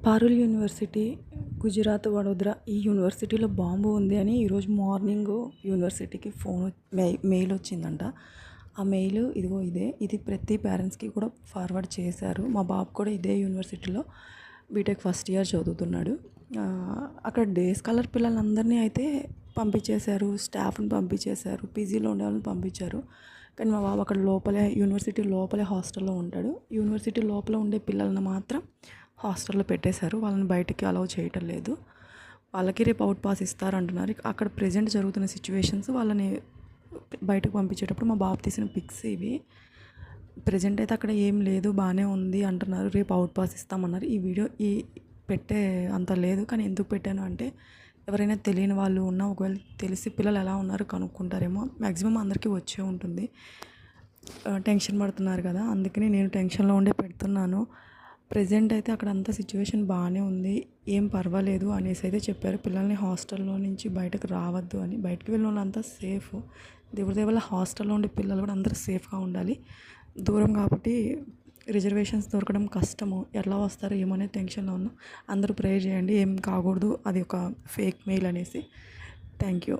Parul university, Gujarat, Vadodara ఈ యూనివర్సిటీలో bomb ఉంది అని ఈరోజు మార్నింగ్ యూనివర్సిటీకి మెయిల్ వచ్చిందంట. ఆ మెయిల్ ఇదిగో ఇది ప్రతి పేరెంట్స్కి కూడా ఫార్వర్డ్ చేశారు. మా బాబు కూడా ఇదే యూనివర్సిటీలో బీటెక్ ఫస్ట్ ఇయర్ చదువుతున్నాడు. అక్కడ డే స్కాలర్ పిల్లలందరినీ అయితే పంపించేశారు, స్టాఫ్ని పంపించేశారు, పీజీలో ఉండే వాళ్ళని పంపించారు. కానీ మా బాబు అక్కడ లోపలే యూనివర్సిటీ లోపలే హాస్టల్లో ఉంటాడు. యూనివర్సిటీ లోపల ఉండే పిల్లల్ని మాత్రం హాస్టల్లో పెట్టేశారు. వాళ్ళని బయటికి అలౌ చేయటం లేదు. వాళ్ళకి రేపు అవుట్ పాస్ ఇస్తారంటున్నారు. అక్కడ ప్రజెంట్ జరుగుతున్న సిచ్యువేషన్స్ వాళ్ళని బయటకు పంపించేటప్పుడు మా బాబు తీసిన పిక్స్ ఇవి. ప్రజెంట్ అయితే అక్కడ ఏం లేదు, బాగానే ఉంది అంటున్నారు. రేపు అవుట్ పాస్ ఇస్తామన్నారు. ఈ వీడియో పెట్టే అంత లేదు, కానీ ఎందుకు పెట్టాను అంటే ఎవరైనా తెలియని వాళ్ళు ఉన్నా, ఒకవేళ తెలిసి పిల్లలు ఎలా ఉన్నారో కనుక్కుంటారేమో. మ్యాక్సిమం అందరికీ వచ్చే ఉంటుంది. టెన్షన్ పడుతున్నారు కదా, అందుకని నేను టెన్షన్లో ఉండే పెడుతున్నాను. ప్రజెంట్ అయితే అక్కడ అంతా సిచ్యువేషన్ బాగానే ఉంది, ఏం పర్వాలేదు అనేసి అయితే చెప్పారు. పిల్లల్ని హాస్టల్లో నుంచి బయటకు రావద్దు అని. బయటకు వెళ్ళిన వాళ్ళంతా సేఫ్. దేవుడి దేవల్ల హాస్టల్లో ఉండే పిల్లలు కూడా అందరూ సేఫ్గా ఉండాలి. దూరం కాబట్టి రిజర్వేషన్స్ దొరకడం కష్టము. ఎలా వస్తారో ఏమనే టెన్షన్లో ఉన్నాం. అందరూ ప్రేయర్ చేయండి, ఏం కాకూడదు, అది ఒక ఫేక్ మెయిల్ అనేసి. Thank you.